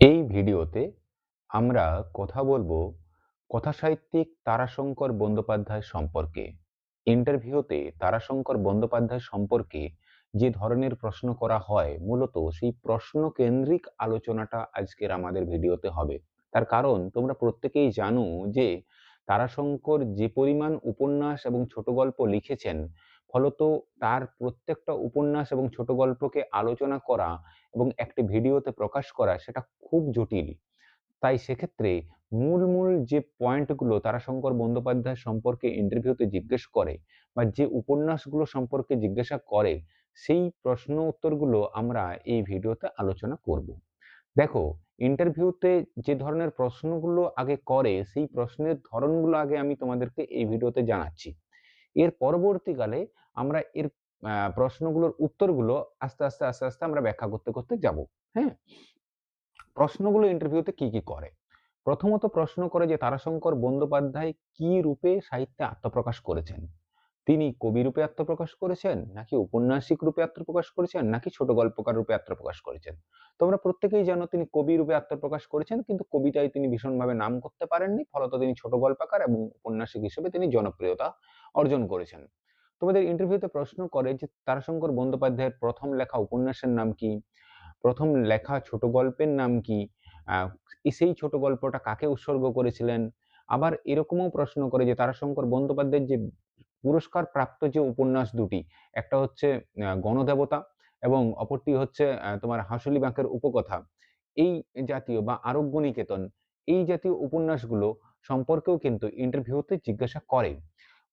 এই ভিডিওতে আমরা কথা বলবো কথাসাহিত্যিক তারাশঙ্কর বন্দ্যোপাধ্যায় সম্পর্কে। ইন্টারভিউতে তারাশঙ্কর বন্দ্যোপাধ্যায় সম্পর্কে যে ধরনের প্রশ্ন করা হয়, মূলত সেই প্রশ্ন কেন্দ্রিক আলোচনাটা আজকের আমাদের ভিডিওতে হবে। তার কারণ তোমরা প্রত্যেকেই জানো যে তারাশঙ্কর যে পরিমাণ উপন্যাস এবং ছোট গল্প লিখেছেন, ফলত তার প্রত্যেকটা উপন্যাস এবং ছোট গল্পকে আলোচনা করা এবং একটি ভিডিওতে প্রকাশ করা সেটা খুব জটিল। তাই সেক্ষেত্রে মূল যে পয়েন্টগুলো তারাশঙ্কর বন্দ্যোপাধ্যায় সম্পর্কে ইন্টারভিউতে জিজ্ঞেস করে বা যে উপন্যাসগুলো সম্পর্কে জিজ্ঞাসা করে, সেই প্রশ্ন উত্তরগুলো আমরা এই ভিডিওতে আলোচনা করব। দেখো, ইন্টারভিউতে যে ধরনের প্রশ্নগুলো আগে করে সেই প্রশ্নের ধরনগুলো আগে আমি তোমাদেরকে এই ভিডিওতে জানাচ্ছি। এর পরবর্তীকালে আমরা এর প্রশ্নগুলোর উত্তরগুলো আস্তে আস্তে আমরা ব্যাখ্যা করতে যাব। হ্যাঁ? প্রশ্নগুলো ইন্টারভিউতে কি করে? প্রথমত প্রশ্ন করে যে তারাশঙ্কর বন্দ্যোপাধ্যায় কি রূপে সাহিত্যে আত্মপ্রকাশ করেছেন? তিনি কবি রূপে আত্মপ্রকাশ করেছেন, নাকি ঔপন্যাসিক রূপে আত্মপ্রকাশ করেছেন, নাকি ছোট গল্পকার রূপে আত্মপ্রকাশ করেছেন? তোমরা প্রত্যেকেই জানো তিনি কবি রূপে আত্মপ্রকাশ করেছেন, কিন্তু কবিতায় তিনি ভীষণভাবে নাম করতে পারেননি। ফলত তিনি ছোট গল্পকার এবং ঔপন্যাসিক হিসেবে তিনি জনপ্রিয়তা অর্জন করেছেন। তোমাদের ইন্টারভিউতে প্রশ্ন করে যে তারাশঙ্কর বন্দ্যোপাধ্যায়ের প্রথম লেখা উপন্যাসের নাম কি? প্রথম লেখা ছোট গল্পের নাম কি? আ সেই ছোট গল্পটা কাকে উৎসর্গ করেছিলেন? আবার এরকমও প্রশ্ন করে যে তারাশঙ্কর বন্দ্যোপাধ্যায়ের যে পুরস্কার প্রাপ্ত যে উপন্যাস দুটি, একটা হচ্ছে গণদেবতা এবং অপরটি হচ্ছে তোমার হাঁসুলী বাঁকের উপকথা। এই জাতীয় বা আরোগ্যনিকেতন, এই জাতীয় উপন্যাসগুলো সম্পর্কেও কিন্তু ইন্টারভিউতে জিজ্ঞাসা করে।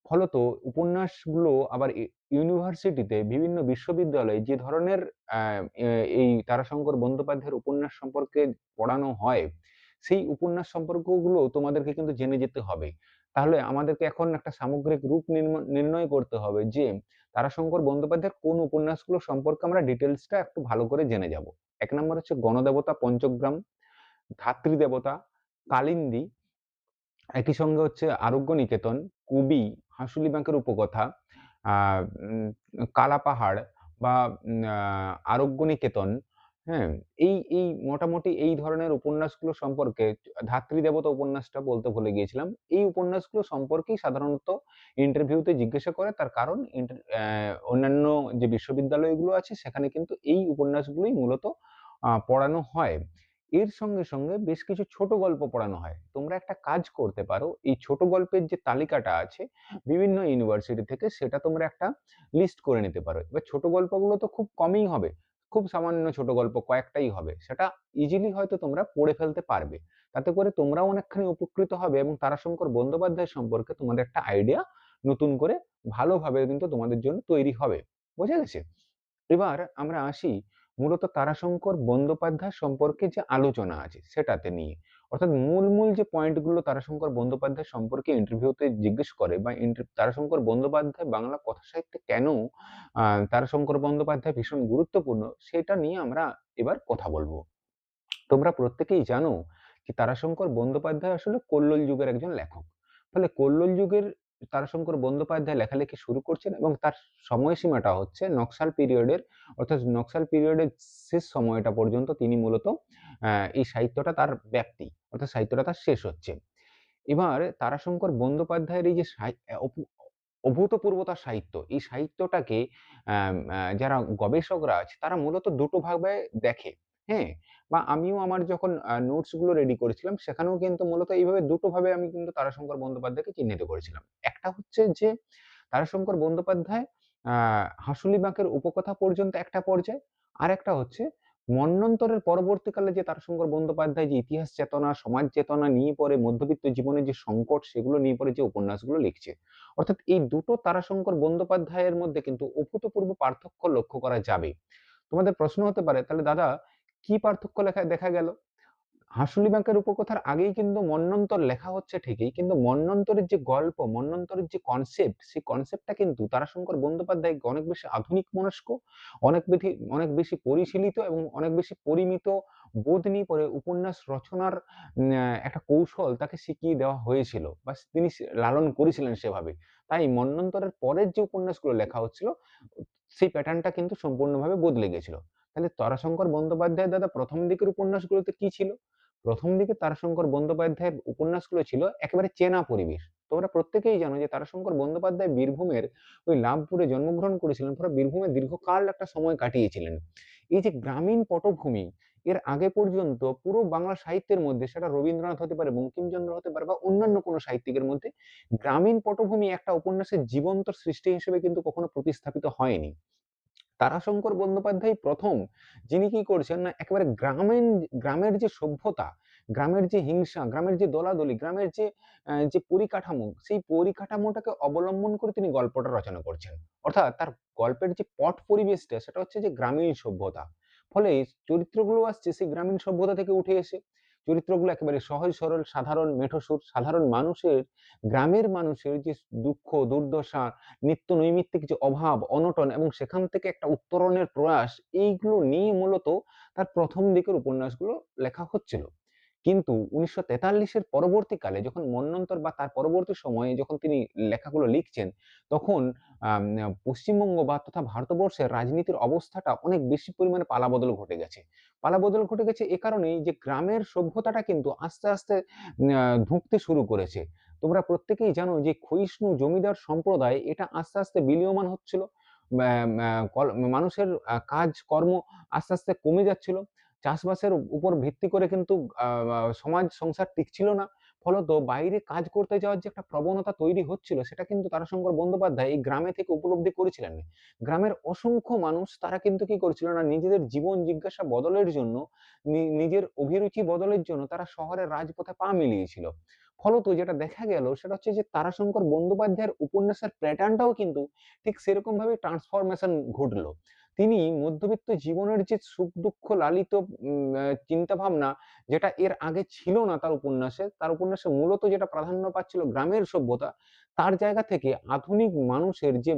ফলত উপন্যাসগুলো আবার ইউনিভার্সিটিতে বিভিন্ন বিশ্ববিদ্যালয়ে যে ধরনের আ এ এই তারাশঙ্কর বন্দ্যোপাধ্যায়ের উপন্যাস সম্পর্কে পড়ানো হয়, সেই উপন্যাস সম্পর্কগুলো তোমাদেরকে কিন্তু জেনে যেতে হবে। তাহলে আমাদেরকে এখন একটা সামগ্রিক রূপ নির্ণয় করতে হবে যে তারাশঙ্কর বন্দ্যোপাধ্যায়ের কোন উপন্যাসগুলো সম্পর্কে আমরা ডিটেইলসটা একটু ভালো করে জেনে যাব। ১ নম্বর হচ্ছে গণদেবতা, পঞ্চগ্রাম, ধাত্রী দেবতা, কালিন্দী, একই সঙ্গে হচ্ছে আরোগ্য নিকেতন, কবি, হাঁসুলী বাঁকের উপকথা, আ উম কালাপাহাড় বা আরোগ্য নিকেতন, হ্যাঁ? এই মোটামুটি এই ধরনের উপন্যাসগুলো সম্পর্কে ধাত্রী দেবতা উপন্যাসটা বলতে ভুলে গিয়েছিলাম। এই উপন্যাসগুলো সম্পর্কেই সাধারণত ইন্টারভিউতে জিজ্ঞাসা করে। তার কারণ অন্যান্য যে বিশ্ববিদ্যালয়গুলো আছে সেখানে কিন্তু এই উপন্যাসগুলোই মূলত পড়ানো হয়। এর সঙ্গে বেশ কিছু ছোট গল্প পড়ানো হয়। তোমরা একটা কাজ করতে পারো, এই ছোট গল্পের যে তালিকাটা আছে বিভিন্ন ইউনিভার্সিটি থেকে সেটা তোমরা একটা লিস্ট করে নিতে পারো। এবার ছোট গল্পগুলো তো খুব কমই হবে। খুব সামান্য ছোট গল্প কয়েকটাই হবে। সেটা ইজিলি হয়তো তোমরা পড়ে ফেলতে পারবে। তাতে করে তোমরাও অনেকখানি উপকৃত হবে এবং তারাশঙ্কর বন্দ্যোপাধ্যায় সম্পর্কে তোমাদের একটা আইডিয়া নতুন করে ভালোভাবে কিন্তু তোমাদের জন্য তৈরি হবে। বোঝা গেছে? এবার আমরা আসি মূলত তারাশঙ্কর বন্দ্যোপাধ্যায় সম্পর্কে যে আলোচনা আছে সেটাতে নিয়ে। অর্থাৎ মূল যে পয়েন্টগুলো তারাশঙ্কর বন্দ্যোপাধ্যায় সম্পর্কে ইন্টারভিউতে জিজ্ঞেস করে বা তারাশঙ্কর বন্দ্যোপাধ্যায় বাংলা কথা সাহিত্যে কেন আ তারাশঙ্কর বন্দ্যোপাধ্যায় ভীষণ গুরুত্বপূর্ণ সেটা নিয়ে আমরা এবার কথা বলব। তোমরা প্রত্যেকেই জানো যে তারাশঙ্কর বন্দ্যোপাধ্যায় আসলে কল্লোল যুগের একজন লেখক। ফলে কল্লোল যুগের তারাশঙ্কর বন্দ্যোপাধ্যায় লেখালেখি শুরু করছেন এবং তার সময়সীমাটা হচ্ছে নকশাল পিরিয়ডের, অর্থাৎ নকশাল পিরিয়ডের শেষ সময়টা পর্যন্ত তিনি মূলত এই সাহিত্যটা তার ব্যাপ্তি, অর্থাৎ সাহিত্যটা তার শেষ হচ্ছে। এবার তারাশঙ্কর বন্দ্যোপাধ্যায়ের এই যে অভূতপূর্ব তার সাহিত্য, এই সাহিত্যটাকে যারা গবেষকরা আছে তারা মূলত দুটো ভাবে দেখে, হ্যাঁ? বা আমিও আমার যখন নোটস গুলো রেডি করেছিলাম সেখানেও কিন্তু মূলত এইভাবে দুটো ভাবে আমি কিন্তু তারাশঙ্কর বন্দ্যোপাধ্যায়কে চিহ্নিত করেছিলাম। একটা হচ্ছে যে তারাশঙ্কর বন্দ্যোপাধ্যায় আ হাঁসুলী বাঁকের উপকথা পর্যন্ত একটা পর্যায়। আরেকটা হচ্ছে মন্বন্তরের পরবর্তীকালে যে তারাশঙ্কর বন্দ্যোপাধ্যায় যে ইতিহাস চেতনা, সমাজ চেতনা নিয়ে পরে মধ্যবিত্ত জীবনের যে সংকট সেগুলো নিয়ে পরে যে উপন্যাসগুলো লিখছে। অর্থাৎ এই দুটো তারাশঙ্কর বন্দ্যোপাধ্যায়ের মধ্যে কিন্তু অভূতপূর্ব পার্থক্য লক্ষ্য করা যাবে। তোমাদের প্রশ্ন হতে পারে, তাহলে দাদা কি পার্থক্য দেখা গেল? হাঁসুলী বাঁকের উপকথার আগেই কিন্তু মন্বন্তর লেখা হচ্ছে ঠিকই, কিন্তু মন্বন্তরের যে গল্প, মন্বন্তরের যে কনসেপ্ট, সেই কনসেপ্টটা কিন্তু তারাশঙ্কর বন্দ্যোপাধ্যায় অনেক বেশি আধুনিক মনস্ক, অনেক বেশি পরিশীলিত এবং অনেক বেশি পরিমিত বোধ নিয়ে পরে উপন্যাস রচনার একটা কৌশল তাকে শিখিয়ে দেওয়া হয়েছিল বা তিনি লালন করেছিলেন সেভাবে। তাই মন্বন্তরের পরের যে উপন্যাসগুলো লেখা হচ্ছিল, সেই প্যাটার্নটা কিন্তু সম্পূর্ণভাবে বদলে গেছিল। তাহলে তারাশঙ্কর বন্দ্যোপাধ্যায়ের দাদা প্রথম দিকের উপন্যাসগুলোতে কি ছিল? প্রথম দিকে তারাশঙ্কর বন্দ্যোপাধ্যায়ের উপন্যাসগুলো ছিল একেবারে চেনা পরিবেশ। তোমরা প্রত্যেকেই জানো যে তারাশঙ্কর বন্দ্যোপাধ্যায় বীরভূমের ওই লাভপুরে জন্মগ্রহণ করেছিলেন, পরে বীরভূমে দীর্ঘকাল একটা সময় কাটিয়েছিলেন। এই যে গ্রামীণ পটভূমি, এর আগে পর্যন্ত পুরো বাংলা সাহিত্যের মধ্যে, সেটা রবীন্দ্রনাথ হতে পারে, বঙ্কিমচন্দ্র হতে পারে, বা অন্যান্য কোনো সাহিত্যিকের মধ্যে গ্রামীণ পটভূমি একটা উপন্যাসের জীবন্ত সৃষ্টি হিসেবে কিন্তু কখনো প্রতিস্থাপিত হয়নি। তারাশঙ্কর বন্দ্যোপাধ্যায় প্রথম যিনি কি করছেন না, একেবারে গ্রামের যে সভ্যতা, গ্রামের যে হিংসা, গ্রামের যে দলাদলি, গ্রামের যে পরিকাঠামো, সেই পরিকাঠামোটাকে অবলম্বন করে তিনি গল্পটা রচনা করছেন। অর্থাৎ তার গল্পের যে পট পরিবেশটা সেটা হচ্ছে যে গ্রামীণ সভ্যতা। ফলে চরিত্রগুলো আসছে সেই গ্রামীণ সভ্যতা থেকে উঠে এসে। চরিত্রগুলো একেবারে সহজ সরল, সাধারণ মেঠোসুর, সাধারণ মানুষের, গ্রামের মানুষের যে দুঃখ দুর্দশা, নিত্য নৈমিত্তিক যে অভাব অনটন এবং সেখান থেকে একটা উত্তরণের প্রয়াস, এইগুলো নিয়ে মূলত তার প্রথম দিকের উপন্যাসগুলো লেখা হচ্ছিল। কিন্তু ১৯৪৩-এর পরবর্তীকালে যখন মন্বন্তর বা তার পরবর্তী সময়ে যখন তিনি লেখাগুলো লিখছেন, তখন পশ্চিমবঙ্গ বা তথা ভারতবর্ষের রাজনীতির অবস্থাটা অনেক বেশি পরিমাণে পালাবদল ঘটে গেছে। পালাবদল ঘটে গেছে এ কারণেই যে গ্রামের সভ্যতাটা কিন্তু আস্তে আস্তে ধুঁকতে শুরু করেছে। তোমরা প্রত্যেকেই জানো যে ক্ষয়িষ্ণু জমিদার সম্প্রদায় এটা আস্তে আস্তে বিলীয়মান হচ্ছিল। মানুষের কাজকর্ম আস্তে আস্তে কমে যাচ্ছিল। চাষবাসের উপর ভিত্তি করে কিন্তু সমাজ সংসার টিকছিল না। ফলত বাইরে কাজ করতে যাওয়ার যে একটা প্রবণতা তৈরি হচ্ছিল, সেটা কিন্তু তারাশঙ্কর বন্দ্যোপাধ্যায় এই গ্রামে থেকে উপলব্ধি করেছিলেন। গ্রামের অসংখ্য মানুষ তারা কিন্তু কি করছিল না, নিজেদের জীবন জিজ্ঞাসা বদলের জন্য, নিজের অভিরুচি বদলের জন্য তারা শহরের রাজপথে পা মিলিয়েছিল। ফলত যেটা দেখা গেল সেটা হচ্ছে যে তারাশঙ্কর বন্দ্যোপাধ্যায়ের উপন্যাসের প্যাটার্নটাও কিন্তু ঠিক সেরকম ভাবে ট্রান্সফরমেশন ঘটলো। তিনি মধ্যবিত্ত জীবনের যে সুখ দুঃখ লালিত চিন্তা ভাবনা, যেটা এর আগে ছিল না তার উপন্যাসে মূলত যেটা প্রাধান্য পাচ্ছিল গ্রামের সভ্যতা, তার জায়গা থেকে আধুনিক মানুষের যে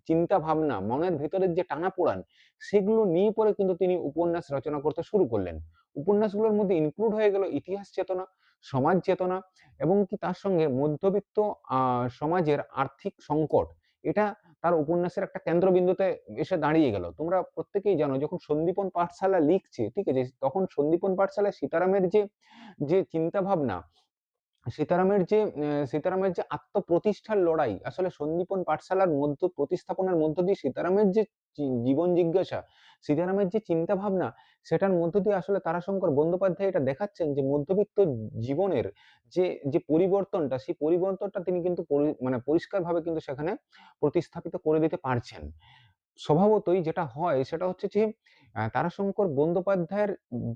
চিন্তা ভাবনা, মনের ভেতরের যে টানাপোড়েন, সেগুলো নিয়ে পরে কিন্তু তিনি উপন্যাস রচনা করতে শুরু করলেন। উপন্যাসগুলোর মধ্যে ইনক্লুড হয়ে গেল ইতিহাস চেতনা, সমাজ চেতনা, এবং কি তার সঙ্গে মধ্যবিত্ত সমাজের আর্থিক সংকট, এটা তার উপন্যাসের একটা কেন্দ্রবিন্দুতে এসে দাঁড়িয়ে গেল। তোমরা প্রত্যেকেই জানো যখন সন্দীপন পাঠশালা লিখছে, ঠিক আছে? তখন সন্দীপন পাঠশালায় সীতারামের যে চিন্তাভাবনা, সীতারামের যে আত্মপ্রতিষ্ঠার লড়াই, আসলে সন্দীপন পাঠশালার মধ্য প্রতিস্থাপনের মধ্য দিয়ে সীতারামের যে জীবন জিজ্ঞাসা, সীতারামের যে চিন্তা ভাবনা, সেটার মধ্য দিয়ে আসলে তারাশঙ্কর বন্দ্যোপাধ্যায় এটা দেখাচ্ছেন যে মধ্যবিত্ত জীবনের যে যে পরিবর্তনটা, সেই পরিবর্তনটা তিনি কিন্তু মানে পরিষ্কারভাবে কিন্তু সেখানে প্রতিস্থাপিত করে দিতে পারছেন। স্বভাবতই যেটা হয় সেটা হচ্ছে যে তারাশঙ্কর বন্দ্যোপাধ্যায়ের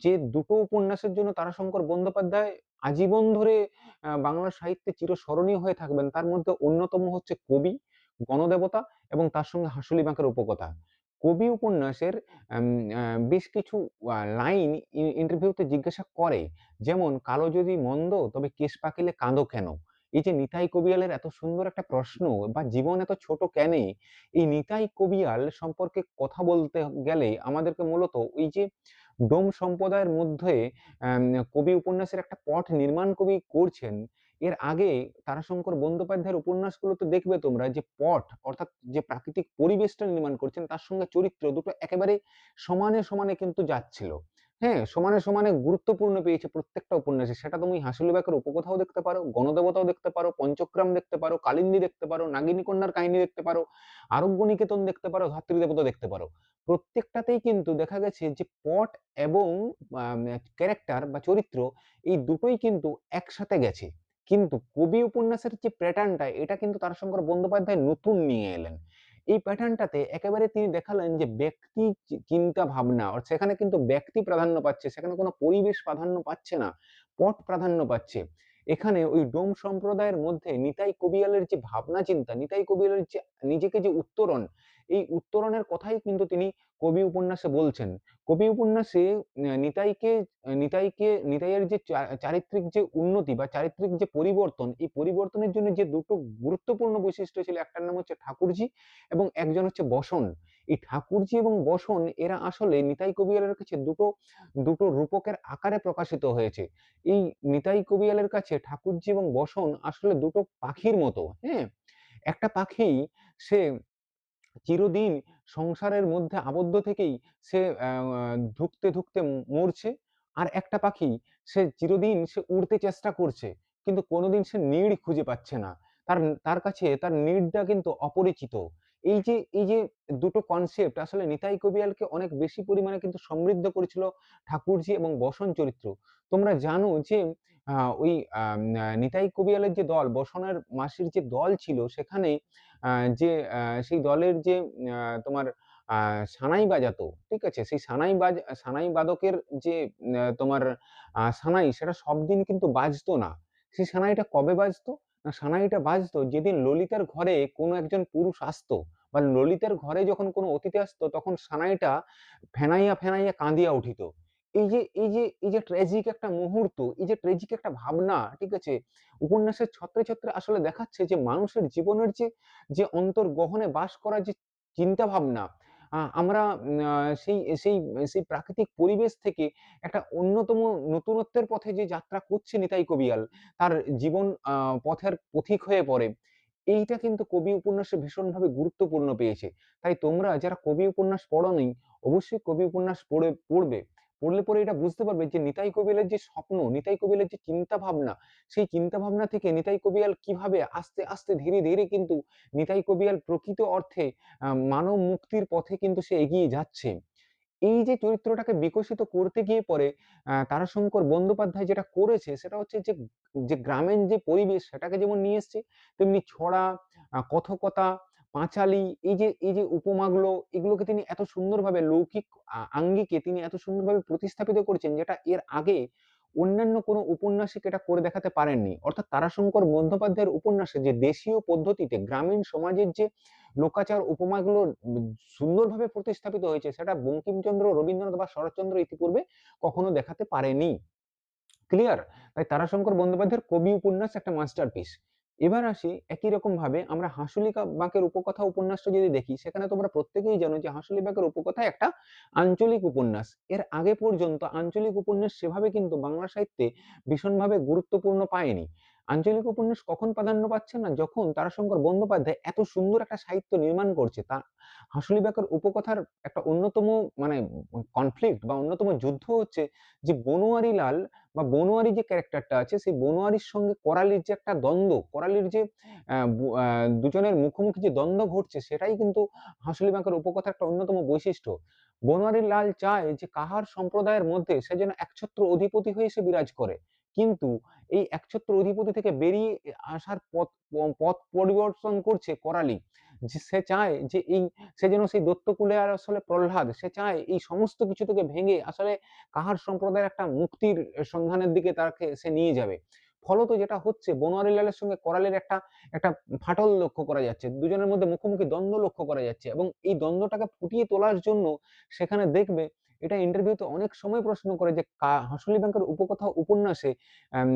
যে দুটো উপন্যাসের জন্য তারাশঙ্কর বন্দ্যোপাধ্যায় আজীবন ধরে বাংলা সাহিত্যে চিরস্মরণীয় হয়ে থাকবেন, তার মধ্যে অন্যতম হচ্ছে কবি, গণদেবতা এবং তার সঙ্গে হাঁসুলি বাঁকের উপকথা। কবি উপন্যাসের আম আ বেশ কিছু লাইন ইন্টারভিউতে জিজ্ঞাসা করে, যেমন "কালো যদি মন্দ তবে কেশ পাকিলে কাঁদো কেন?" এই যে নিতাই কবিয়ালের এত সুন্দর একটা প্রশ্ন, বা জীবন এত ছোট কেনে, এই নিতাই কবিয়াল সম্পর্কে কথা বলতে গেলে আমাদেরকে মূলত ওই যে ডোম সম্প্রদায়ের মধ্যে আম কবি উপন্যাসের একটা পট নির্মাণ কবি করছেন। এর আগে তারাশঙ্কর বন্দ্যোপাধ্যায়ের উপন্যাসগুলোতে দেখবে তোমরা যে পট, অর্থাৎ যে প্রাকৃতিক পরিবেশটা নির্মাণ করছেন, তার সঙ্গে চরিত্র দুটো একেবারে সমানে সমানে কিন্তু যাচ্ছিল। হ্যাঁ? সমানে সমানে গুরুত্বপূর্ণ পেয়েছে প্রত্যেকটা উপন্যাসে। সেটা তুমি হাঁসুলী বাঁকের উপকথাও দেখতে পারো, গণদেবতাও দেখতে পারো, পঞ্চক্রাম দেখতে পারো, কালিন্দী দেখতে পারো, নাগিনী কন্যার কাহিনী দেখতে পারো, আরোগ্য নিকেতন দেখতে পারো, ধাত্রীদেবতা দেখতে পারো। প্রত্যেকটাতেই কিন্তু দেখা গেছে যে পট এবং ক্যারেক্টার বা চরিত্র, এই দুটোই কিন্তু একসাথে গেছে। কিন্তু কবি উপন্যাসের যে প্যাটার্নটা, এটা কিন্তু তারাশঙ্কর বন্দ্যোপাধ্যায় নতুন নিয়ে এলেন। এই প্যাটার্নটাতে একেবারে তিনি দেখালেন যে ব্যক্তি চিন্তা ভাবনা, সেখানে কিন্তু ব্যক্তি প্রাধান্য পাচ্ছে, সেখানে কোনো পরিবেশ প্রাধান্য পাচ্ছে না, পট প্রাধান্য পাচ্ছে। এখানে ওই ডোম সম্প্রদায়ের মধ্যে নিতাই কবিয়ালের যে ভাবনা চিন্তা, নিতাই কবিয়ালের যে নিজেকে যে উত্তরণ, এই উত্তরণের কথাই কিন্তু তিনি কবি উপন্যাসে বলছেন। কবি উপন্যাসে নিতাইয়ের যে চারিত্রিক যে উন্নতি বা চারিত্রিক যে পরিবর্তন, এই পরিবর্তনের জন্য যে দুটো গুরুত্বপূর্ণ বৈশিষ্ট্য ছিল, একটার নাম হচ্ছে ঠাকুরজি এবং একজন হচ্ছে বসন। এই ঠাকুরজি এবং বসন এরা আসলে নিতাই কবিয়ালের কাছে দুটো রূপকের আকারে প্রকাশিত হয়েছে। এই নিতাই কবিয়ালের কাছে ঠাকুরজি এবং বসন আসলে দুটো পাখির মতো, হ্যাঁ? একটা পাখি সে চিরদিন সংসারের মধ্যে আবদ্ধ থেকেই সে ধুঁকতে ধুঁকতে মরছে। আর একটা পাখি সে চিরদিন সে উড়তে চেষ্টা করছে, কিন্তু কোনোদিন সে নীড় খুঁজে পাচ্ছে না। তার তার কাছে তার নীড়টা কিন্তু অপরিচিত। এই যে দুটো কনসেপ্ট আসলে নিতাই কবিয়ালকে অনেক বেশি পরিমাণে কিন্তু সমৃদ্ধ করেছিল ঠাকুরজি এবং বসন চরিত্র। তোমরা জানো যে ওই নিতাই কবিয়ালের যে দল, বসনের মাসির যে দল ছিল সেখানে আ যে সেই দলের যে তোমার সানাই বাজাতো, ঠিক আছে? সেই সানাই বাদকের যে তোমার সানাই সেটা সবদিন কিন্তু বাজতো না। সেই সানাইটা কবে বাজতো? না, সানাইটা বাজতো যেদিন ললিতার ঘরে কোনো একজন পুরুষ আসতো বা ললিতার ঘরে যখন কোনো অতিথি আসতো তখন সানাইটা ফেনাইয়া, ফেনাইয়া কাঁদিয়া উঠিত। এই যে ট্র্যাজিক একটা মুহূর্ত, এই যে ট্র্যাজিক একটা ভাবনা, ঠিক আছে? উপন্যাসের ছত্রে, ছত্রে আসলে দেখাচ্ছে যে মানুষের জীবনের যে অন্তর্গহনে বাস করার যে চিন্তাভাবনা, আমরা সেই সেই সেই প্রাকৃতিক পরিবেশ থেকে একটা অন্যতম নতুনত্বের পথে যে যাত্রা করছে নিতাই কবিয়াল, তার জীবন পথের পথিক হয়ে পড়ে। এইটা কিন্তু কবি উপন্যাসে ভীষণভাবে গুরুত্বপূর্ণ পেয়েছে। তাই তোমরা যারা কবি উপন্যাস পড়োনি, অবশ্যই কবি উপন্যাস পড়বে। পড়লে পরে এটা বুঝতে পারবে যে নিতাই কবিয়ালের যে স্বপ্ন, নিতাই কবিয়ালের যে চিন্তাভাবনা, সেই চিন্তাভাবনা থেকে নিতাই কবিয়াল কিভাবে আস্তে, আস্তে ধীরে, ধীরে কিন্তু নিতাই কবিয়াল প্রকৃত অর্থে মানব মুক্তির পথে কিন্তু সে এগিয়ে যাচ্ছে। এই যে চরিত্রটাকে বিকশিত করতে গিয়ে পরে তারাশঙ্কর বন্দ্যোপাধ্যায় যেটা করেছে সেটা হচ্ছে যে গ্রামীণ যে পরিবেশ সেটাকে যেমন নিয়ে এসছে, তেমনি ছড়া, কথকতা, পাঁচালী, এই যে উপমাগুলো, এগুলোকে তিনি এত সুন্দরভাবে লৌকিক আঙ্গিকে তিনি এত সুন্দরভাবে প্রতিস্থাপিত করেছেন, যেটা এর আগে অন্যান্য কোনো উপন্যাসিক এটা করে দেখাতে পারেননি। অর্থাৎ তারাশঙ্কর বন্দ্যোপাধ্যায়ের উপন্যাসে যে দেশীয় পদ্ধতিতে গ্রামীণ সমাজের যে লোকাচার উপমাগুলো সুন্দরভাবে প্রতিস্থাপিত হয়েছে, সেটা বঙ্কিমচন্দ্র, রবীন্দ্রনাথ বা শরৎচন্দ্র ইতিপূর্বে কখনো দেখাতে পারেনি। ক্লিয়ার? তাই তারাশঙ্কর বন্দ্যোপাধ্যায়ের কবি উপন্যাস একটা মাস্টারপিস। এবার আসি একই রকম ভাবে আমরা হাঁসুলিকা বাঁকের উপকথা উপন্যাসটা যদি দেখি, সেখানে তোমরা প্রত্যেকেই জানো যে হাঁসুলি বাঁকের উপকথা একটা আঞ্চলিক উপন্যাস। এর আগে পর্যন্ত আঞ্চলিক উপন্যাস সেভাবে কিন্তু বাংলা সাহিত্যে ভীষণভাবে গুরুত্বপূর্ণ পায়নি। আঞ্চলিক উপন্যাস কখন প্রাধান্য পাচ্ছে? না, যখন তারাশঙ্কর বন্দ্যোপাধ্যায় এত সুন্দর একটা সাহিত্য নির্মাণ করছে। হাঁসুলি বাঁকের উপকথার একটা অন্যতম মানে কনফ্লিক্ট বা অন্যতম যুদ্ধ হচ্ছে যে বনোয়ারি লাল বা বনোয়ারি যে ক্যারেক্টারটা আছে, সেই বনোয়ারির সঙ্গে করালির যে একটা দ্বন্দ্ব, করালির যে দুজনের মুখোমুখি যে দ্বন্দ্ব ঘটছে, সেটাই কিন্তু হাঁসুলি বাঁকের উপকথার একটা অন্যতম বৈশিষ্ট্য। বনোয়ারি লাল চায় যে কাহার সম্প্রদায়ের মধ্যে সে যেন একছত্র অধিপতি হয়ে সে বিরাজ করে, কিন্তু এই একছত্র অধিপতি থেকে বেরিয়ে আসার পথ পরিবর্তন করছে করালি। যে সে চায় যে সে যেন সেই দৈত্যকুলে আর আসলে প্রহ্লাদ, সে চায় এই সমস্ত কিছু থেকে ভেঙে আসলে কাহার সম্প্রদায়ের একটা মুক্তির সন্ধানের দিকে তাকে সে নিয়ে যাবে। ফলত যেটা হচ্ছে, বনোয়ারি লালের সঙ্গে করালের একটা একটা ফাটল লক্ষ্য করা যাচ্ছে। দুজনের মধ্যে মুখোমুখি দ্বন্দ্ব লক্ষ্য করা যাচ্ছে এবং এই দ্বন্দ্বটাকে ফুটিয়ে তোলার জন্য সেখানে দেখবে, এটা ইন্টারভিউতে অনেক সময় প্রশ্ন করে যে হাঁসুলি ব্যাংকের উপকথা উপন্যাসে আম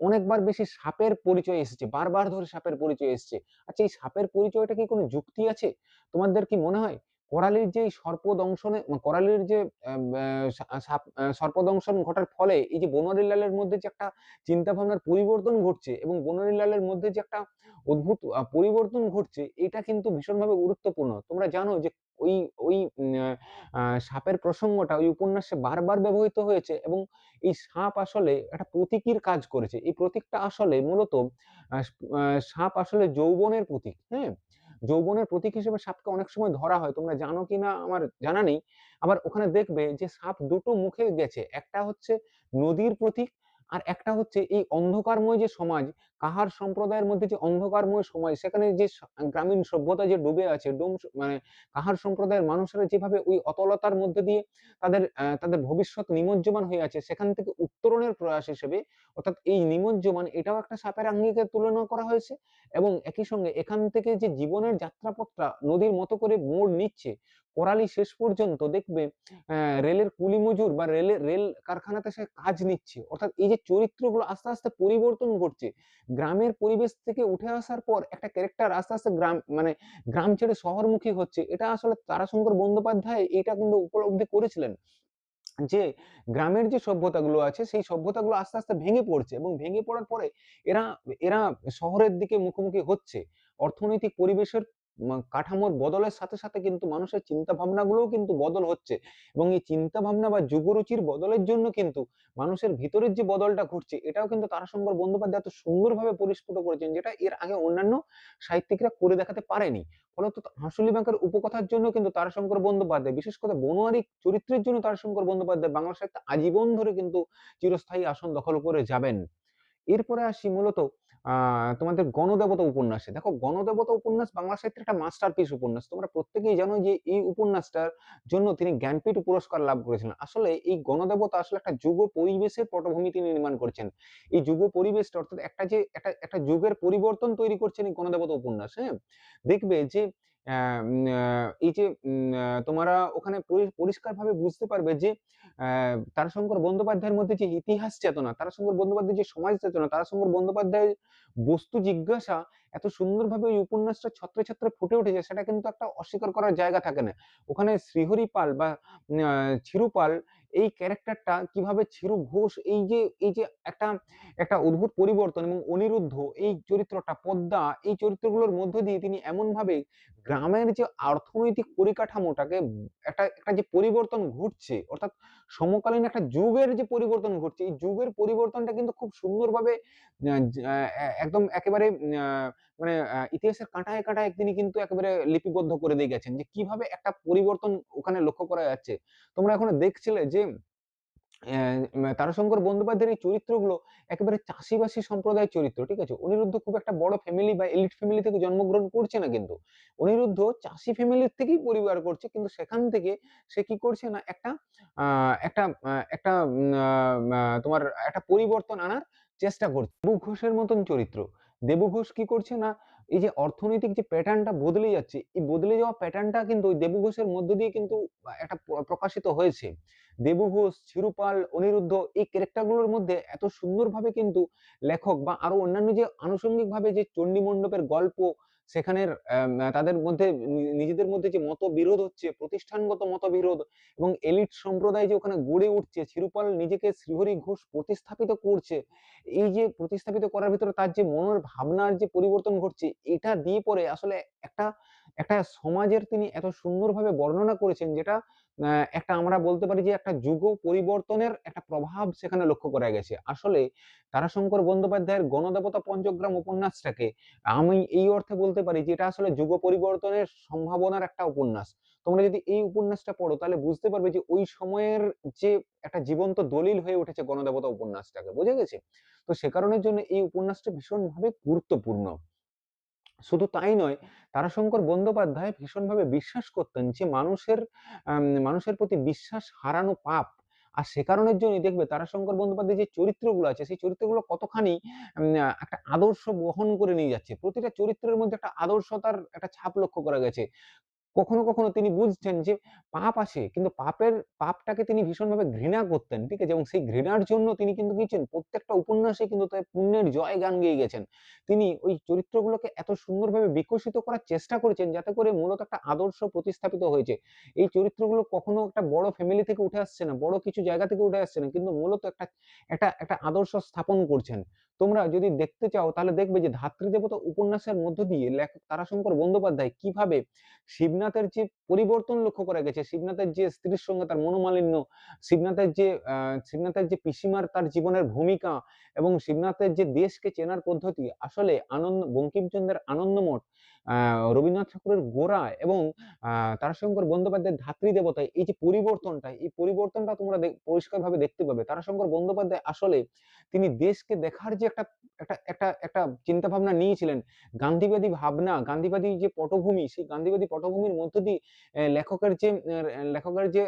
অনেকবার বেশি সাপের পরিচয় এসেছে। বারবার ধরে সাপের পরিচয় এসছে। আচ্ছা, এই সাপের পরিচয়টা কি কোনো যুক্তি আছে? তোমাদের কি মনে হয়? করালির যে সর্পদংশনে করালির যে সর্পদংশন ঘটার ফলে এই যে বনোয়ারি লালের মধ্যে যে একটা চিন্তাভাবনার পরিবর্তন ঘটছে এবং বনোয়ারি লালের মধ্যে যে একটা অদ্ভুত পরিবর্তন ঘটছে, এটা কিন্তু ভীষণভাবে গুরুত্বপূর্ণ। তোমরা জানো যে ওই ওই সাপের প্রসঙ্গটা ওই উপন্যাসে বারবার ব্যবহৃত হয়েছে এবং এই সাপ আসলে একটা প্রতীকীর কাজ করেছে। এই প্রতীকটা আসলে মূলত আ আ সাপ আসলে যৌবনের প্রতীক, হ্যাঁ? যৌবনের প্রতীক হিসেবে সাপকে অনেক সময় ধরা হয়। তোমরা জানো কিনা আমার জানা নেই। আবার ওখানে দেখবে যে সাপ দুটো মুখে গেছে। একটা হচ্ছে নদীর প্রতীক, আর একটা হচ্ছে এই অন্ধকারময় যে সমাজ, কাহার সম্প্রদায়ের মধ্যে যে অন্ধকারময় সময়, সেখানে যে গ্রামীণ সভ্যতা যে ডুবে আছে, মানে কাহার সম্প্রদায়ের মানুষেরা যেভাবে ওই অতলতার মধ্যে দিয়ে তাদের ভবিষ্যৎ নিমজ্জমান হয়ে আছে, সেখান থেকে উত্তরণের প্রয়াস হিসেবে, অর্থাৎ এই নিমজ্জমান এটাও একটা সাপের আঙ্গিকে তুলনা করা হয়েছে এবং একই সঙ্গে এখান থেকে যে জীবনের যাত্রাপথটা নদীর মতো করে মোড় নিচ্ছে, করালি শেষ পর্যন্ত দেখবে রেলের কুলি মজুর বা রেল কারখানাতে সে কাজ নিচ্ছে। অর্থাৎ এই যে চরিত্রগুলো আস্তে, আস্তে পরিবর্তন ঘটছে। গ্রামের পরিবেশ থেকে উঠে আসার পর একটা ক্যারেক্টার আস্তে, আস্তে গ্রাম ছেড়ে শহরমুখী হচ্ছে। এটা আসলে তারাশঙ্কর বন্দ্যোপাধ্যায় এটা কিন্তু উপলব্ধি করেছিলেন। যে গ্রামের যে সভ্যতাগুলো আছে, সেই সভ্যতাগুলো আস্তে, আস্তে ভেঙে পড়ছে এবং ভেঙে পড়ার পরে এরা এরা শহরের দিকে মুখোমুখি হচ্ছে। অর্থনৈতিক পরিবেশের কাঠামোর বদলের সাথে সাথে কিন্তু মানুষের চিন্তা ভাবনাগুলোও কিন্তু বদল হচ্ছে, এবং এই চিন্তা ভাবনা বা যুগরুচির বদলের জন্য কিন্তু মানুষের ভিতরের যে বদলটা ঘটছে, এটাও কিন্তু তারাশঙ্কর বন্দ্যোপাধ্যায় এত সুন্দরভাবে পরিস্ফুট করেছেন, যেটা এর আগে অন্যান্য সাহিত্যিকরা করে দেখাতে পারেনি। ফলত হাঁসুলি বাঁকের উপকথার জন্য কিন্তু তারাশঙ্কর বন্দ্যোপাধ্যায়, বিশেষ করে বনোয়ারি চরিত্রের জন্য তারাশঙ্কর বন্দ্যোপাধ্যায় বাংলা সাহিত্যে আজীবন ধরে কিন্তু চিরস্থায়ী আসন দখল করে যাবেন। এরপরে আসি মূলত তোমাদের গণদেবতা উপন্যাসে। দেখো, গণদেবতা উপন্যাস বাংলা সাহিত্যের একটা মাস্টারপিস উপন্যাস। তোমরা প্রত্যেকেই জানো যে এই উপন্যাসটার জন্য তিনি জ্ঞানপীঠ পুরস্কার লাভ করেছিলেন। আসলে এই গণদেবতা আসলে একটা যুগ পরিবেশের পটভূমি তিনি নির্মাণ করছেন। এই যুগ পরিবেশটা অর্থাৎ একটা যে একটা যুগের পরিবর্তন তৈরি করছেন এই গণদেবতা উপন্যাস, হ্যাঁ? দেখবে যে এই যে তোমরা ওখানে পরিষ্কারভাবে বুঝতে পারবে যে তারাশঙ্কর বন্দ্যোপাধ্যায়ের মধ্যে যে ইতিহাস চেতনা, তারাশঙ্কর বন্দ্যোপাধ্যায়ের যে সমাজ চেতনা, তারাশঙ্কর বন্দ্যোপাধ্যায়ের বস্তু জিজ্ঞাসা এত সুন্দরভাবে ওই উপন্যাসটা ছত্রে ছত্রে ফুটে উঠেছে, সেটা কিন্তু একটা অস্বীকার করার জায়গা থাকে না। ওখানে শ্রীহরি পাল বা ছিরু পাল, এই ক্যারেক্টারটা কিভাবে ছিরু ঘোষ, এই যে একটা একটা অদ্ভুত পরিবর্তন, এবং অনিরুদ্ধ এই চরিত্রটা, পদ্মা, এই চরিত্রগুলোর মধ্য দিয়ে তিনি এমনভাবে গ্রামের যে অর্থনৈতিক পরিকাঠামোটাকে একটা একটা যে পরিবর্তন ঘটছে, অর্থাৎ সমকালীন একটা যুগের যে পরিবর্তন ঘটছে, এই যুগের পরিবর্তনটা কিন্তু খুব সুন্দরভাবে একদম একেবারে মানে ইতিহাসের কাঁটায় কাঁটায় তিনি কিন্তু একেবারে লিপিবদ্ধ করে দিয়ে গেছেন যে কিভাবে একটা পরিবর্তন ওখানে লক্ষ্য করা যাচ্ছে। তোমরা এখন দেখছিলে যে তারাশঙ্কর বন্দ্যোপাধ্যায়ের এই চরিত্রগুলো একেবারে চাষিবাসী সম্প্রদায়ের চরিত্র, ঠিক আছে? অনিরুদ্ধ খুব একটা বড় ফ্যামিলি বা এলিট ফ্যামিলি থেকে জন্মগ্রহণ করছে না কিন্তু। অনিরুদ্ধ চাষী ফ্যামিলির থেকেই পরিবার করছে, কিন্তু সেখান থেকে সে কি করছে না, একটা একটা তোমার একটা পরিবর্তন আনার চেষ্টা করছে। দেবু ঘোষের মতন চরিত্র। দেবু ঘোষ কি করছে না, এই যে অর্থনৈতিক যে প্যাটার্নটা বদলে যাচ্ছে, এই বদলে যাওয়া প্যাটার্নটা কিন্তু ওই দেবু ঘোষের মধ্য দিয়ে কিন্তু একটা প্রকাশিত হয়েছে। দেবু ঘোষ, চিরুপাল, অনিরুদ্ধ, এই ক্যারেক্টারগুলোর মধ্যে এত সুন্দরভাবে কিন্তু লেখক বা আরো অন্যান্য যে আনুষঙ্গিকভাবে যে চণ্ডী মণ্ডপের গল্প, সেখানের তাদের মধ্যে নিজেদের মধ্যে যে মতবিরোধ হচ্ছে, প্রতিষ্ঠানগত মতবিরোধ, এবং এলিট সম্প্রদায় যে ওখানে গড়ে উঠছে, চিরুপাল নিজেকে শ্রীহরি ঘোষ প্রতিস্থাপিত করছে। এই যে প্রতিস্থাপিত করার ভিতরে তার যে মনের ভাবনার যে পরিবর্তন ঘটছে, এটা দিয়ে পরে আসলে একটা একটা সমাজের তিনি এত সুন্দরভাবে বর্ণনা করেছেন, যেটা একটা আমরা বলতে পারি যে একটা যুগ পরিবর্তনের একটা প্রভাব সেখানে লক্ষ্য করা গেছে। আসলে তারাশঙ্কর বন্দ্যোপাধ্যায়ের গণদেবতা পঞ্চগ্রাম উপন্যাসটাকে আমি এই অর্থে বলতে পারি যে এটা আসলে যুগ পরিবর্তনের সম্ভাবনার একটা উপন্যাস। তোমরা যদি এই উপন্যাসটা পড়ো তাহলে বুঝতে পারবে যে ওই সময়ের যে একটা জীবন্ত দলিল হয়ে উঠেছে গণদেবতা উপন্যাসটাকে, বোঝা গেছে? তো সে কারণের জন্য এই উপন্যাসটা ভীষণভাবে গুরুত্বপূর্ণ। শুধু তাই নয়, তারাশঙ্কর বন্দ্যোপাধ্যায় ভীষণভাবে বিশ্বাস করতেন যে মানুষের প্রতি বিশ্বাস হারানো পাপ। আর সে কারণের জন্যই দেখবে তারাশঙ্কর বন্দ্যোপাধ্যায়ের যে চরিত্রগুলো আছে, সেই চরিত্রগুলো কতখানি একটা আদর্শ বহন করে নিয়ে যাচ্ছে। প্রতিটা চরিত্রের মধ্যে একটা আদর্শতার একটা ছাপ লক্ষ্য করা গেছে। কখনো, কখনো তিনি বুঝছেন যে পাপ আছে, কিন্তু পাপটাকে তিনি ভীষণভাবে ঘৃণা করতেন। ঠিক আছে? এবং সেই ঘৃণার জন্য তিনি কিন্তু কি হয়েছেন, প্রত্যেকটা উপন্যাসে কিন্তু তার পুণ্যের জয় গান গেয়ে গেছেন। তিনি ওই চরিত্রগুলোকে এত সুন্দরভাবে বিকশিত করার চেষ্টা করেছেন, যাতে করে মূলত একটা আদর্শ প্রতিস্থাপিত হয়েছে। এই চরিত্রগুলো কখনো একটা বড় ফ্যামিলি থেকে উঠে আসছে না, বড় কিছু জায়গা থেকে উঠে আসছে না। কিন্তু মূলত একটা আদর্শ স্থাপন করছেন। তোমরা যদি দেখতে চাও তাহলে দেখবে যে ধাত্রী দেবতা উপন্যাসের মধ্য দিয়ে লেখক তারাশঙ্কর বন্দ্যোপাধ্যায় কিভাবে শিবনাথের যে পরিবর্তন লক্ষ্য করা গেছে, শিবনাথের যে স্ত্রীর সঙ্গে তার মনোমালিন্য, শিবনাথের যে পিসিমার তার জীবনের ভূমিকা, এবং শিবনাথের যে দেশকে চেনার পদ্ধতি, আসলে বঙ্কিমচন্দ্রের আনন্দমঠ, রবীন্দ্রনাথ ঠাকুরের গোরা, এবং তারাশঙ্কর বন্দ্যোপাধ্যায়ের ধাত্রী দেবতায় এই যে পরিবর্তনটা, এই পরিবর্তনটা তোমরা পরিষ্কারভাবে দেখতে পাবে। তারাশঙ্কর বন্দ্যোপাধ্যায় আসলে তিনি দেশকে দেখার যে একটা একটা একটা একটা চিন্তা ভাবনা নিয়েছিলেন, গান্ধীবাদী ভাবনা, গান্ধীবাদী যে পটভূমি, সেই গান্ধীবাদী পটভূমির মধ্য দিয়ে লেখকের যে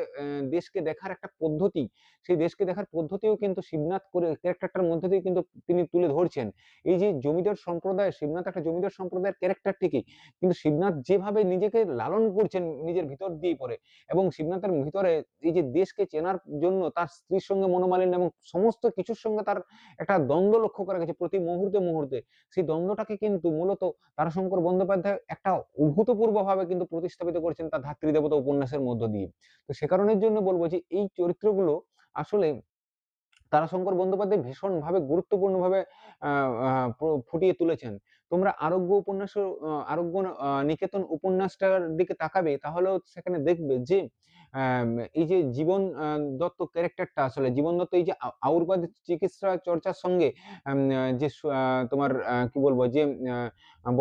দেশকে দেখার একটা পদ্ধতি, সেই দেশকে দেখার পদ্ধতিও কিন্তু শিবনাথ করে ক্যারেক্টারটার মধ্য দিয়ে কিন্তু তিনি তুলে ধরছেন। এই যে জমিদার সম্প্রদায়, শিবনাথ একটা জমিদার সম্প্রদায়ের ক্যারেক্টারটিকে কিন্তু শিবনাথ যেভাবে নিজেকে লালন করছেন নিজের ভিতর দিয়ে পড়ে, এবং শিবনাথের ভিতরে এই যে দেশকে চেনার জন্য তার স্ত্রীর সঙ্গে মনোমালিন্য এবং সমস্ত কিছুর সঙ্গে তার একটা দ্বন্দ্ব লক্ষ্য করা গেছে প্রতি মুহূর্তে মুহূর্তে। সেই দ্বন্দ্বটাকে কিন্তু মূলত তারাশঙ্কর বন্দ্যোপাধ্যায় একটা অভূতপূর্বভাবে কিন্তু প্রতিস্থাপিত করেছেন তার ধাত্রী দেবতা উপন্যাসের মধ্য দিয়ে। তো সে কারণের জন্য বলবো যে এই চরিত্রগুলো আসলে তারাশঙ্কর বন্দ্যোপাধ্যায় ভীষণভাবে গুরুত্বপূর্ণভাবে আ আ ফুটিয়ে তুলেছেন। তোমরা আরোগ্য নিকেতন উপন্যাসটার দিকে তাকাবে, তাহলেও সেখানে দেখবে যে এই যে জীবন দত্ত ক্যারেক্টারটা, আসলে জীবন দত্ত এই যে আয়ুর্বেদ চিকিৎসা চর্চার সঙ্গে যে তোমার কি বলবো যে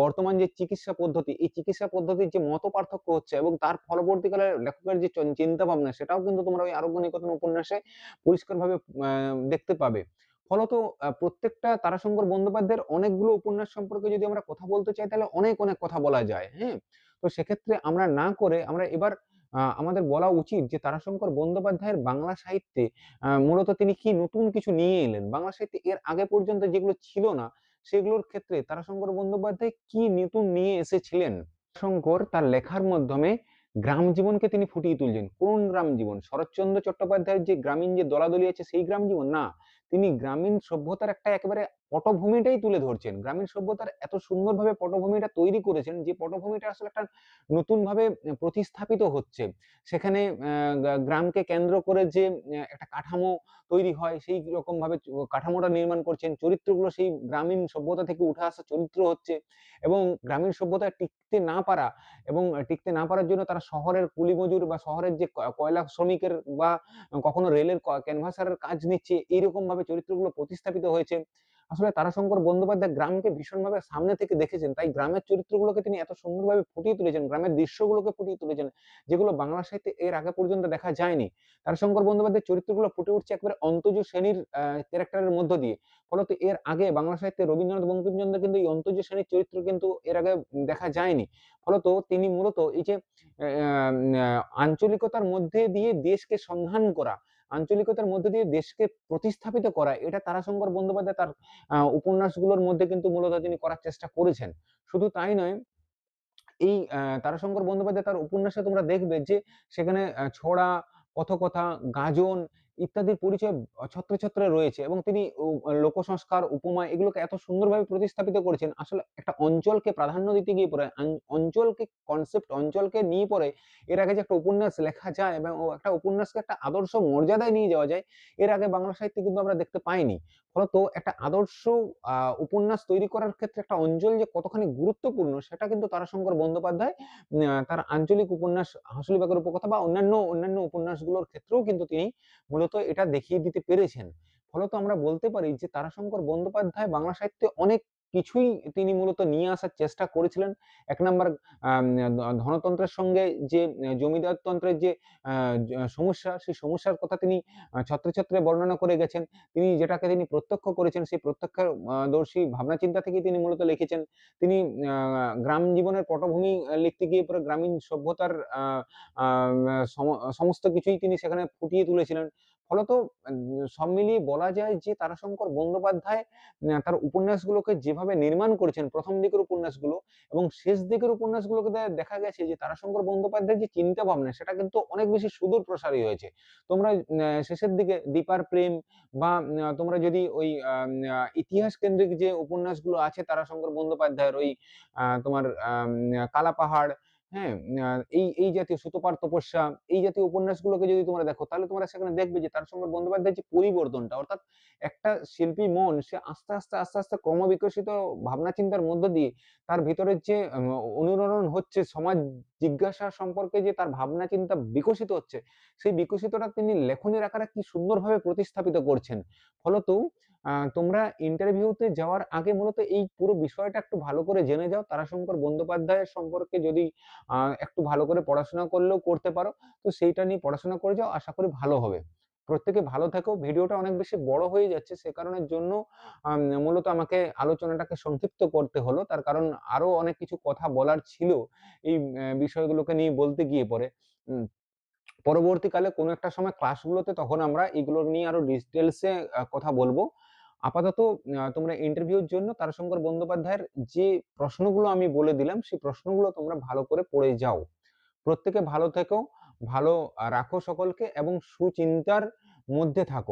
বর্তমান যে চিকিৎসা পদ্ধতি, এই চিকিৎসা পদ্ধতির যে মত পার্থক্য হচ্ছে এবং তার ফলবর্তীকালে লেখকের যে চিন্তা ভাবনা, সেটাও কিন্তু তোমরা ওই আরোগ্য নিকেতন উপন্যাসে পরিষ্কারভাবে দেখতে পাবে। ফলত প্রত্যেকটা তারাশঙ্কর বন্দ্যোপাধ্যায়ের অনেকগুলো উপন্যাস সম্পর্কে যদি আমরা কথা বলতে চাই, তাহলে অনেক অনেক কথা বলা যায়। হ্যাঁ, তো সেক্ষেত্রে আমরা না করে আমরা এবার আমাদের বলা উচিত যে তারাশঙ্কর বন্দ্যোপাধ্যায়ের বাংলা সাহিত্যে মূলত তিনি কি নতুন কিছু নিয়ে এলেন, বাংলা সাহিত্যে এর আগে পর্যন্ত যেগুলো ছিল না সেগুলোর ক্ষেত্রে তারাশঙ্কর বন্দ্যোপাধ্যায় কি নতুন নিয়ে এসেছিলেন। তারাশঙ্কর তার লেখার মাধ্যমে গ্রাম জীবনকে তিনি ফুটিয়ে তুলছেন। কোন গ্রাম জীবন? শরৎচন্দ্র চট্টোপাধ্যায়ের যে গ্রামীণ যে দলাদলি আছে সেই গ্রাম জীবন না, তিনি গ্রামীণ সভ্যতার একটা একেবারে পটভূমিটাই তুলে ধরছেন। গ্রামীণ সভ্যতার এত সুন্দরভাবে পটভূমিটা তৈরি করেছেন, যে পটভূমিটা আসলে একটা নতুন ভাবে প্রতিস্থাপিত হচ্ছে। সেখানে গ্রামকে কেন্দ্র করে যে একটা কাঠামো তৈরি হয়, সেই রকম ভাবে কাঠামোটা নির্মাণ করছেন। চরিত্রগুলো সেই গ্রামীণ সভ্যতা থেকে উঠে আসা চরিত্র হচ্ছে, এবং গ্রামীণ সভ্যতায় টিকতে না পারা এবং টিকতে না পারার জন্য তারা শহরের কুলি মজুর বা শহরের যে কয়লা শ্রমিকের বা কখনো রেলের ক্যানভাসারের কাজ নিচ্ছে, এইরকম ভাবে চরিত্রগুলো প্রতিস্থাপিত হয়েছে। আসলে তারাশঙ্কর বন্দ্যোপাধ্যায় গ্রামকে ভীষণভাবে সামনে থেকে দেখেছেন, তাই গ্রামের চরিত্রগুলোকে তিনি এত সুন্দরভাবে ফুটিয়ে তুলেছেন, গ্রামের দৃশ্যগুলোকে ফুটিয়ে তুলেছেন, যেগুলো বাংলা সাহিত্যে এর আগে পর্যন্ত দেখা যায়নি। তারাশঙ্কর বন্দ্যোপাধ্যায়ের চরিত্রগুলো ফুটে উঠছে একেবারে অন্তজ শ্রেণীর ক্যারেক্টারের মধ্য দিয়ে। ফলত এর আগে বাংলা সাহিত্যে রবীন্দ্রনাথ বঙ্কিমচন্দ্র কিন্তু এই অন্তজ শ্রেণীর চরিত্র কিন্তু এর আগে দেখা যায়নি। ফলত তিনি মূলত এই যে আঞ্চলিকতার মধ্যে দিয়ে দেশকে সন্ধান করা, আঞ্চলিকতার মধ্যে দিয়ে দেশকে প্রতিস্থাপিত করা, এটা তারাশঙ্কর বন্দ্যোপাধ্যায় তার উপন্যাসগুলোর মধ্যে কিন্তু মূলত তিনি করার চেষ্টা করেছেন। শুধু তাই নয়, এই তারাশঙ্কর বন্দ্যোপাধ্যায় তার উপন্যাসে তোমরা দেখবে যে সেখানে ছড়া, কথকথা, গাজন ইত্যাদির পরিচয় ছত্রে ছত্রে রয়েছে, এবং তিনি লোকসংস্কার, উপমা এগুলোকে এত সুন্দরভাবে প্রতিস্থাপিত করেছেন। আসলে একটা অঞ্চলকে প্রাধান্য দিতে গিয়ে পরে অঞ্চলকে কনসেপ্ট, অঞ্চলকে নিয়ে পরে এর আগে যে একটা উপন্যাস লেখা যায় এবং একটা উপন্যাসকে একটা আদর্শ মর্যাদায় নিয়ে যাওয়া যায়, এর আগে বাংলা সাহিত্যে কিন্তু আমরা দেখতে পাইনি। ফলত একটা আদর্শ উপন্যাস তৈরি করার ক্ষেত্রে একটা অঞ্চল যে কতখানি গুরুত্বপূর্ণ, সেটা কিন্তু তারাশঙ্কর বন্দ্যোপাধ্যায় তার আঞ্চলিক উপন্যাস হাঁসুলী-বাঁকের উপকথা বা অন্যান্য উপন্যাসগুলোর ক্ষেত্রেও কিন্তু তিনি মূলত এটা দেখিয়ে দিতে পেরেছেন। ফলত আমরা বলতে পারি যে তারাশঙ্কর বন্দ্যোপাধ্যায় বাংলা সাহিত্যে অনেক কিছুই তিনি মূলত নিয়ে আসার চেষ্টা করেছিলেন। ১ নাম্বার ধনতন্ত্রের সঙ্গে যে জমিদারতন্ত্রের যে আ সমস্যা, সেই সমস্যার কথা তিনি ছত্রে ছত্রে বর্ণনা করে গেছেন। যেটাকে তিনি প্রত্যক্ষ করেছেন, সেই প্রত্যক্ষদর্শী ভাবনা চিন্তা থেকেই তিনি মূলত লিখেছেন। তিনি আ গ্রাম জীবনের পটভূমি লিখতে গিয়ে পরে গ্রামীণ সভ্যতার আ আ সম সমস্ত কিছুই তিনি সেখানে ফুটিয়ে তুলেছিলেন। ফলত সব মিলিয়ে বলা যায় যে তারাশঙ্কর বন্দ্যোপাধ্যায় তার উপন্যাসগুলোকে যেভাবে নির্মাণ করেছেন, ১ম দিকের উপন্যাসগুলো এবং শেষ দিকের উপন্যাসগুলোকে দেখা গেছে যে তারাশঙ্কর বন্দ্যোপাধ্যায়ের যে চিন্তা ভাবনা, সেটা কিন্তু অনেক বেশি সুদূর প্রসারী হয়েছে। তোমরা শেষের দিকে দীপার প্রেম বা তোমরা যদি ওই ইতিহাস কেন্দ্রিক যে উপন্যাসগুলো আছে তারাশঙ্কর বন্দ্যোপাধ্যায়ের, ওই তোমার কালাপাহাড়, হ্যাঁ? আ এই জাতীয় সুতপার তপস্যা, এই জাতীয় উপন্যাসগুলোকে যদি তোমরা দেখো, তাহলে তোমরা সেখানে দেখবে যে তারাশঙ্কর বন্দ্যোপাধ্যায়ের যে পরিবর্তনটা, অর্থাৎ একটা শিল্পী মন সে আস্তে আস্তে ক্রমবিকশিত ভাবনা চিন্তার মধ্য দিয়ে তার ভিতরের যে অনুরণন হচ্ছে, সমাজ জিজ্ঞাসা সম্পর্কে যে তার ভাবনা চিন্তা বিকশিত হচ্ছে, সেই বিকশিতটা তিনি লেখনীর আকারে কি সুন্দরভাবে প্রতিস্থাপিত করছেন। ফলত তোমরা ইন্টারভিউতে যাওয়ার আগে মূলত এই পুরো বিষয়টা একটু ভালো করে জেনে যাও। তারাশঙ্কর বন্দ্যোপাধ্যায়ের সম্পর্কে যদি একটু ভালো করে পড়াশোনা করলেও করতে পারো, তো সেইটা নিয়ে পড়াশোনা করে যাও। আশা করি ভালো হবে। প্রত্যেকে ভালো থেকো। ভিডিওটা অনেক বেশি বড় হয়ে যাচ্ছে। সে কারণের জন্য মূলত আমাকে আলোচনাটাকে সংক্ষিপ্ত করতে হলো। তার কারণ আরো অনেক কিছু কথা বলার ছিল এই বিষয়গুলোকে নিয়ে বলতে গিয়ে পরে। উম পরবর্তীকালে কোনো একটা সময় ক্লাসগুলোতে তখন আমরা এগুলো নিয়ে আরো ডিটেইলস এ কথা বলবো। আপাতত তোমরা ইন্টারভিউর জন্য তারাশঙ্কর বন্দ্যোপাধ্যায়ের যে প্রশ্নগুলো আমি বলে দিলাম, সেই প্রশ্নগুলো তোমরা ভালো করে পড়ে যাও। প্রত্যেকে ভালো থেকো, ভালো রাখো সকলকে এবং সুচিন্তার মধ্যে থাকো।